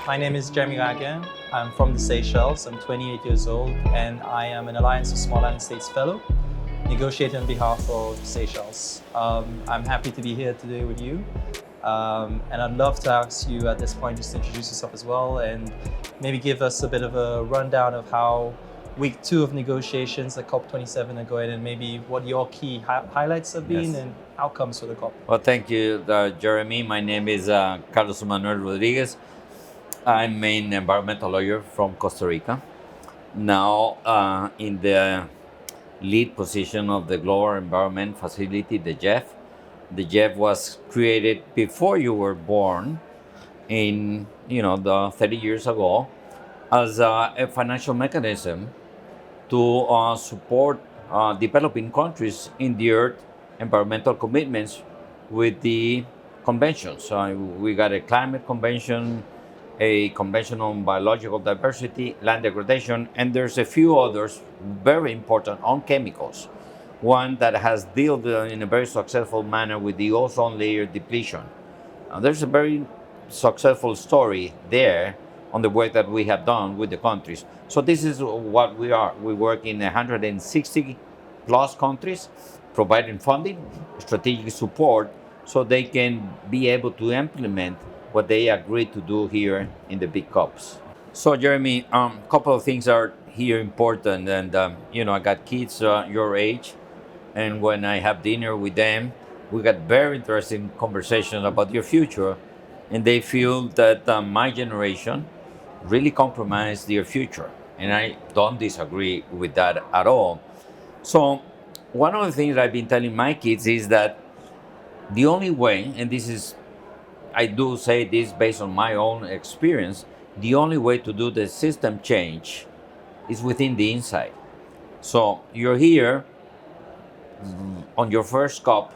My name is Jeremy Raguain. I'm from the Seychelles. I'm 28 years old, and I am an Alliance of Small Island States Fellow, negotiating on behalf of Seychelles. I'm happy to be here today with you, and I'd love to ask you at this point just to introduce yourself as well, and maybe give us a bit of a rundown of how week 2 of negotiations at COP27 are going, and maybe what your key highlights have been and outcomes for the COP. Well, thank you, Jeremy. My name is Carlos Manuel Rodriguez. I'm an environmental lawyer from Costa Rica. Now, in the lead position of the Global Environment Facility, the GEF. The GEF was created before you were born, in the 30 years ago, as a financial mechanism to support developing countries in their environmental commitments with the conventions. We got a climate convention, a convention on biological diversity, land degradation, and there's a few others very important on chemicals. One that has dealt in a very successful manner with the ozone layer depletion. There's a very successful story there on the work that we have done with the countries. So this is what we are. We work in 160 plus countries, providing funding, strategic support, so they can be able to implement what they agreed to do here in the big COPs. So Jeremy, a couple of things are here important, and I got kids your age, and when I have dinner with them, we got very interesting conversations about your future, and they feel that my generation really compromised their future, and I don't disagree with that at all. So one of the things I've been telling my kids is that the only way, and I do say this based on my own experience, the only way to do the system change is within the inside. So you're here on your first COP,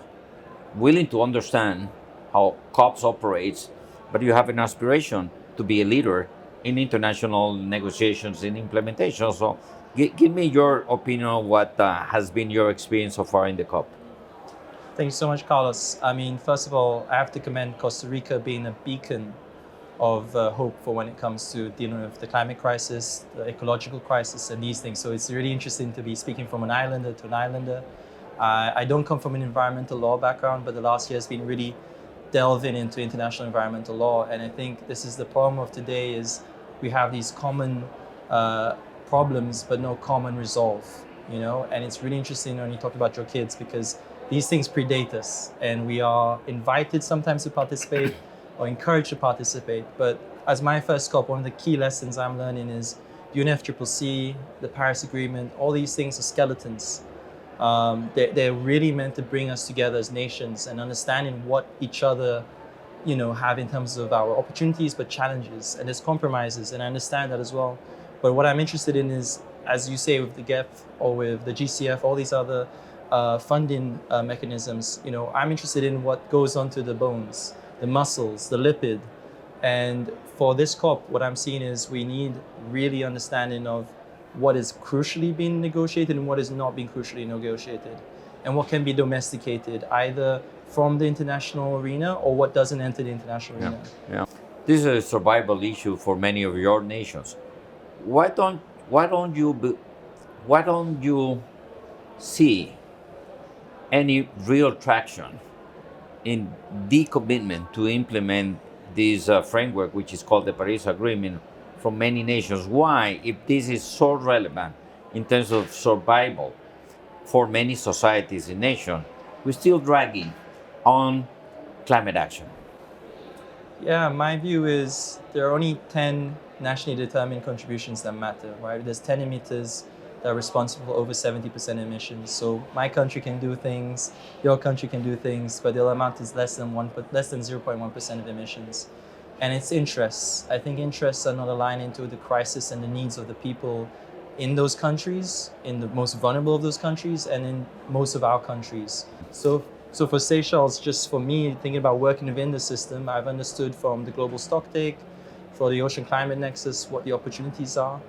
willing to understand how COPs operates, but you have an aspiration to be a leader in international negotiations and implementation. So give me your opinion on what has been your experience so far in the COP. Thank you so much, Carlos. I mean, first of all, I have to commend Costa Rica being a beacon of hope for when it comes to dealing with the climate crisis, the ecological crisis, and these things. So it's really interesting to be speaking from an islander to an islander. I don't come from an environmental law background, but the last year has been really delving into international environmental law. And I think this is the problem of today is we have these common problems, but no common resolve, And it's really interesting when you talk about your kids, because these things predate us, and we are invited sometimes to participate or encouraged to participate. But as my first COP, one of the key lessons I'm learning is UNFCCC, the Paris Agreement, all these things are skeletons. They're really meant to bring us together as nations and understanding what each other, have in terms of our opportunities, but challenges, and there's compromises, and I understand that as well. But what I'm interested in is, as you say, with the GEF or with the GCF, all these other funding mechanisms, I'm interested in what goes onto the bones, the muscles, the lipid. And for this COP, what I'm seeing is we need really understanding of what is crucially being negotiated and what is not being crucially negotiated, and what can be domesticated either from the international arena or what doesn't enter the international arena. Yeah. This is a survival issue for many of your nations. Why don't you see any real traction in the commitment to implement this framework, which is called the Paris Agreement, from many nations? Why, if this is so relevant in terms of survival for many societies and nations, we're still dragging on climate action? Yeah, my view is there are only 10 nationally determined contributions that matter, right? There's 10 emitters that are responsible for over 70% emissions. So my country can do things, your country can do things, but they'll amount to less than 0.1% of emissions. And it's interests. I think interests are not aligning to the crisis and the needs of the people in those countries, in the most vulnerable of those countries, and in most of our countries. So for Seychelles, just for me, thinking about working within the system, I've understood from the global stocktake, for the Ocean Climate Nexus, what the opportunities are.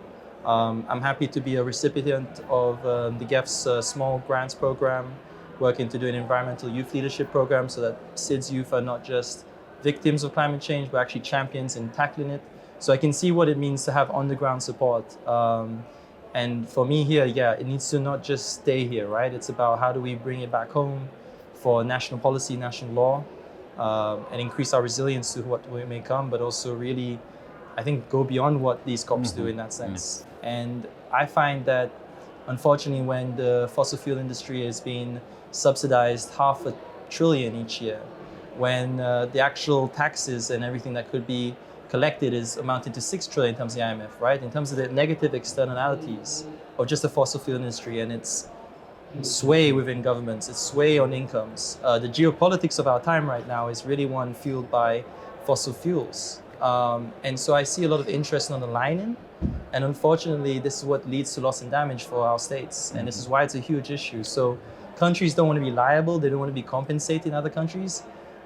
I'm happy to be a recipient of the GEF's small grants program. working to do an environmental youth leadership program so that SIDS youth are not just victims of climate change, but actually champions in tackling it. So I can see what it means to have on-the-ground support. And for me here, yeah, it needs to not just stay here, right? It's about how do we bring it back home for national policy, national law, and increase our resilience to what may come, but also really, I think, go beyond what these COPs do in that sense. And I find that, unfortunately, when the fossil fuel industry is being subsidized $500 billion each year, when the actual taxes and everything that could be collected is amounting to $6 trillion in terms of the IMF, right? In terms of the negative externalities of just the fossil fuel industry and its sway within governments, its sway on incomes. The geopolitics of our time right now is really one fueled by fossil fuels. And so I see a lot of interest on the line-in. And unfortunately, this is what leads to loss and damage for our states. And this is why it's a huge issue. So countries don't want to be liable. They don't want to be compensating other countries.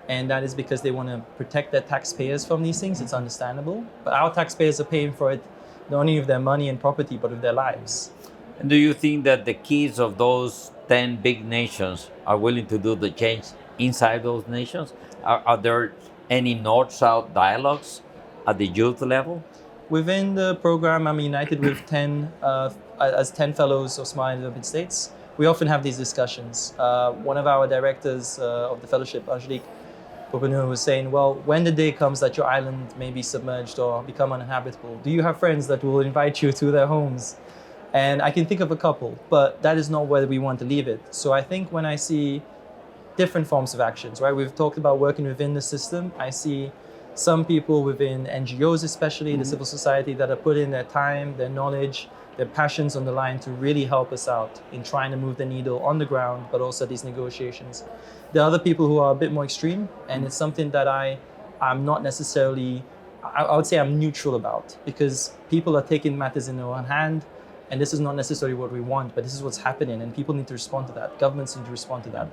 And that is because they want to protect their taxpayers from these things. It's understandable. But our taxpayers are paying for it not only with their money and property, but with their lives. And do you think that the kids of those 10 big nations are willing to do the change inside those nations? Are there any North-South dialogues at the youth level? Within the program, I'm united with 10 fellows of Smart Developing States. We often have these discussions. One of our directors of the fellowship, Angelique Popenu, was saying, well, when the day comes that your island may be submerged or become uninhabitable, do you have friends that will invite you to their homes? And I can think of a couple, but that is not where we want to leave it. So I think when I see different forms of actions, right? We've talked about working within the system. I see some people within NGOs, especially the civil society, that are putting their time, their knowledge, their passions on the line to really help us out in trying to move the needle on the ground, but also these negotiations. There are other people who are a bit more extreme, and it's something that I'm not necessarily, I would say I'm neutral about, because people are taking matters in their own hand, and this is not necessarily what we want, but this is what's happening, and people need to respond to that. Governments need to respond to that.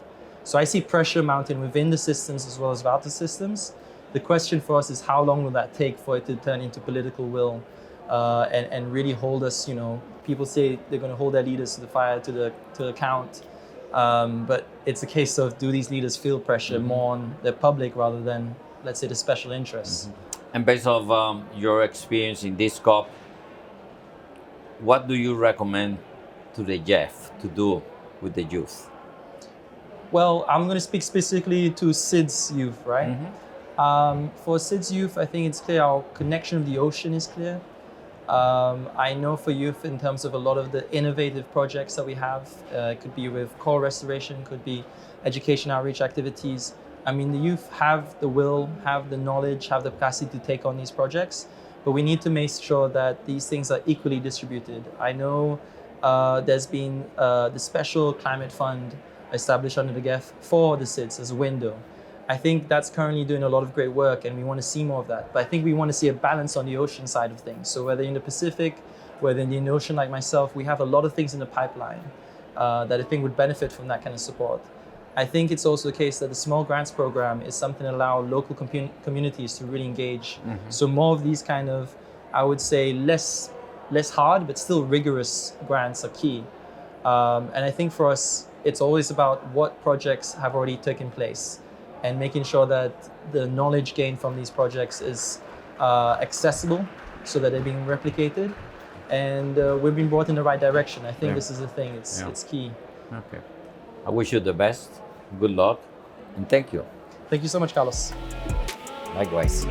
So I see pressure mounting within the systems as well as without the systems. The question for us is how long will that take for it to turn into political will and really hold us, people say they're going to hold their leaders to the fire, to the account. But it's a case of, do these leaders feel pressure more on the public rather than, let's say, the special interests? And based on your experience in this COP, what do you recommend to the JEF to do with the youth? Well, I'm going to speak specifically to SIDS youth, right? For SIDS youth, I think it's clear our connection with the ocean is clear. I know for youth, in terms of a lot of the innovative projects that we have, it could be with coral restoration, could be education outreach activities. I mean, the youth have the will, have the knowledge, have the capacity to take on these projects, but we need to make sure that these things are equally distributed. I know there's been the special climate fund established under the GEF for the SIDS as a window. I think that's currently doing a lot of great work, and we want to see more of that. But I think we want to see a balance on the ocean side of things. So whether in the Pacific, whether in the Indian Ocean like myself, we have a lot of things in the pipeline that I think would benefit from that kind of support. I think it's also the case that the small grants program is something that allow local communities to really engage. So more of these kind of, I would say, less hard, but still rigorous grants are key. And I think for us, it's always about what projects have already taken place and making sure that the knowledge gained from these projects is accessible so that they're being replicated. And we've been brought in the right direction. I think this is the thing, it's key. Okay. I wish you the best, good luck, and thank you. Thank you so much, Carlos. Likewise.